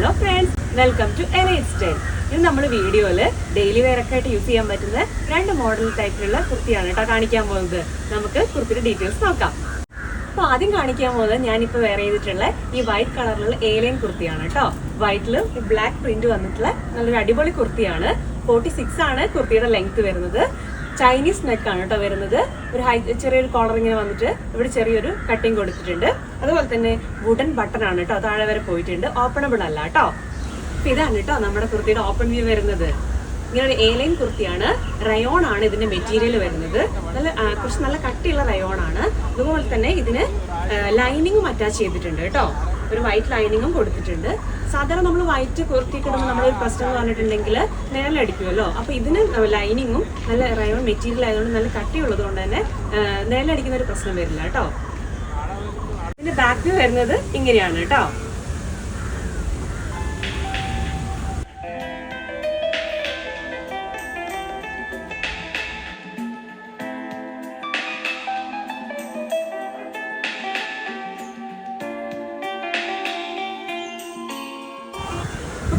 Hello friends, welcome to elite style. ഇത് നമ്മൾ വീഡിയോയിൽ ഡെയിലി വെയർ ഒക്കെ ആയിട്ട് യൂസ് ചെയ്യാൻ പറ്റുന്ന രണ്ട് മോഡൽ ടൈപ്പിലുള്ള കുർത്തിയാണ് കേട്ടോ കാണിക്കാൻ പോകുന്നത്. നമുക്ക് കുർത്തിയുടെ ഡീറ്റെയിൽസ് നോക്കാം. അപ്പോൾ ആദ്യം കാണിക്കാൻ പോകുന്നത് ഞാനിപ്പോൾ വെയർ ചെയ്തിട്ടുള്ള ഈ വൈറ്റ് കളറിലുള്ള ഏലിയൻ കുർത്തിയാണ് കേട്ടോ. വൈറ്റിൽ ബ്ലാക്ക് പ്രിന്റ് വന്നിട്ടുള്ള നല്ലൊരു അടിപൊളി കുർത്തിയാണ്. 46 ആണ് കുർത്തിയുടെ ലെങ്ത് വരുന്നത്. ചൈനീസ് നെക്കാണ് കേട്ടോ വരുന്നത്. ഒരു ചെറിയൊരു കോളർ ഇങ്ങനെ വന്നിട്ട് ഇവിടെ ചെറിയൊരു കട്ടിങ് കൊടുത്തിട്ടുണ്ട്. അതുപോലെ തന്നെ വുഡൻ ബട്ടൺ ആണ് കേട്ടോ, താഴെ വരെ പോയിട്ടുണ്ട്. ഓപ്പണബിൾ അല്ല കേട്ടോ. അപ്പൊ ഇതാണ് കേട്ടോ നമ്മുടെ കുർത്തിയുടെ ഓപ്പൺ വ്യൂ വരുന്നത്. ഇങ്ങനെ ഒരു ഏലൈൻ കുർത്തിയാണ്. റയോൺ ആണ് ഇതിന്റെ മെറ്റീരിയൽ വരുന്നത്. കുറച്ച് നല്ല കട്ടിയുള്ള റയോൺ ആണ്. അതുപോലെ തന്നെ ഇതിന് ലൈനിങ്ങും അറ്റാച്ച് ചെയ്തിട്ടുണ്ട് കേട്ടോ. ഒരു വൈറ്റ് ലൈനിങ്ങും കൊടുത്തിട്ടുണ്ട്. സാധാരണ നമ്മൾ വൈറ്റ് കുർത്തിയൊക്കെ ഇടുമ്പോൾ നമ്മളൊരു പ്രശ്നം എന്ന് പറഞ്ഞിട്ടുണ്ടെങ്കിൽ നിഴലടിക്കുമല്ലോ. അപ്പൊ ഇതിന് ലൈനിങ്ങും നല്ല റയോൺ മെറ്റീരിയൽ ആയതുകൊണ്ട് നല്ല കട്ടിയുള്ളത് കൊണ്ട് തന്നെ നിഴലടിക്കുന്ന ഒരു പ്രശ്നം വരില്ല കേട്ടോ. ഇതിന്റെ ബാക്ക് വ്യൂ വരുന്നത് ഇങ്ങനെയാണ് കേട്ടോ.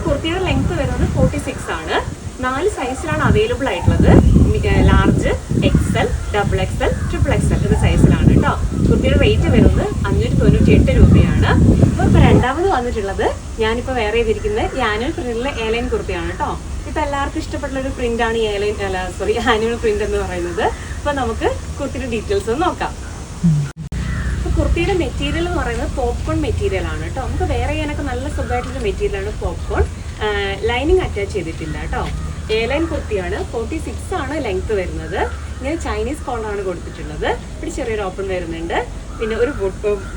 കുർത്തിയുടെ ലെങ്ത് വരുന്നത് 46 ആണ്. 4 സൈസിലാണ് അവൈലബിൾ ആയിട്ടുള്ളത്. ലാർജ്, XL, XXL, XXL എന്ന സൈസിലാണ് കേട്ടോ. കുർത്തിയുടെ റേറ്റ് വരുന്നത് 598 രൂപയാണ്. അപ്പോൾ രണ്ടാമത് വന്നിട്ടുള്ളത് ഞാനിപ്പോൾ വെയർ ചെയ്തിരിക്കുന്നത് ഈ ആനുവൽ പ്രിന്റിലെ ഏലൈൻ കുർത്തിയാണ് കേട്ടോ. ഇപ്പം എല്ലാവർക്കും ഇഷ്ടപ്പെട്ടുള്ള ഒരു പ്രിന്റാണ് ഈ ആനുവൽ പ്രിന്റ് എന്ന് പറയുന്നത്. അപ്പോൾ നമുക്ക് കുർത്തിയുടെ ഡീറ്റെയിൽസ് ഒന്ന് നോക്കാം. കുർത്തിയുടെ മെറ്റീരിയൽ എന്ന് പറയുന്നത് പോപ്കോൺ മെറ്റീരിയൽ ആണ് കേട്ടോ. നമുക്ക് വെയർ ചെയ്യാനൊക്കെ നല്ല സുഖമായിട്ടുള്ള മെറ്റീരിയലാണ് പോപ്കോൺ. ലൈനിങ് അറ്റാച്ച് ചെയ്തിട്ടില്ല കേട്ടോ. ഏലൈൻ കുർത്തിയാണ്. 46 ആണ് ലെങ്ത് വരുന്നത്. ഇങ്ങനെ ചൈനീസ് കോളറാണ് കൊടുത്തിട്ടുള്ളത്. ഇവിടെ ചെറിയൊരു ഓപ്പൺ വരുന്നുണ്ട്. പിന്നെ ഒരു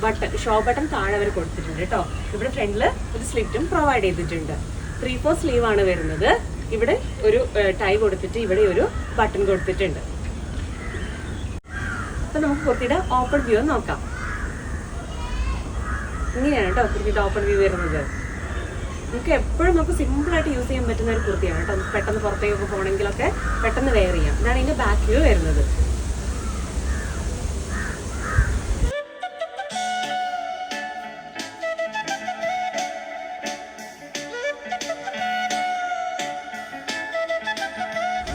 ബട്ടൺ, ഷോ ബട്ടൺ താഴെ വരെ കൊടുത്തിട്ടുണ്ട് കേട്ടോ. ഇവിടെ ഫ്രണ്ടിൽ ഒരു സ്ലിറ്റും പ്രൊവൈഡ് ചെയ്തിട്ടുണ്ട്. 3/4 സ്ലീവ് ആണ് വരുന്നത്. ഇവിടെ ഒരു ടൈ കൊടുത്തിട്ട് ഇവിടെ ഒരു ബട്ടൺ കൊടുത്തിട്ടുണ്ട്. അപ്പൊ നമുക്ക് കുർത്തിയുടെ ഓപ്പൺ വ്യൂ നോക്കാം. ഇങ്ങനെയാണ് കേട്ടോ കുർത്തിയുടെ ഓപ്പൺ വ്യൂ വരുന്നത്. നമുക്ക് എപ്പോഴും നമുക്ക് സിമ്പിളായിട്ട് യൂസ് ചെയ്യാൻ പറ്റുന്ന ഒരു കുർത്തിയാണ് കേട്ടോ. നമുക്ക് പെട്ടെന്ന് പുറത്തേക്കൊക്കെ പോകണമെങ്കിലൊക്കെ പെട്ടെന്ന് വെയർ ചെയ്യാം. ഇതാണ് ഇതിന്റെ ബാക്ക് വ്യൂ വരുന്നത്.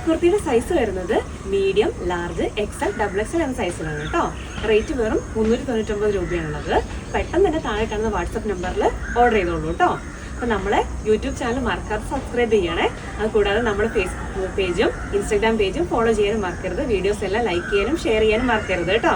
കുർത്തിയുടെ സൈസ് വരുന്നത് മീഡിയം, ലാർജ്, XL, XXL എന്ന സൈസിലാണ് കേട്ടോ. റേറ്റ് വെറും 399 രൂപയാണുള്ളത്. പെട്ടെന്ന് തന്നെ താഴെ കാണുന്ന വാട്സപ്പ് നമ്പറിൽ ഓർഡർ ചെയ്തോളൂ കേട്ടോ. അപ്പോൾ നമ്മളെ യൂട്യൂബ് ചാനൽ മറക്കാതെ സബ്സ്ക്രൈബ് ചെയ്യണേ. അത് കൂടാതെ നമ്മുടെ ഫേസ്ബുക്ക് പേജും ഇൻസ്റ്റാഗ്രാം പേജും ഫോളോ ചെയ്യാനും മറക്കരുത്. വീഡിയോസ് എല്ലാം ലൈക്ക് ചെയ്യാനും ഷെയർ ചെയ്യാനും മറക്കരുത് കേട്ടോ.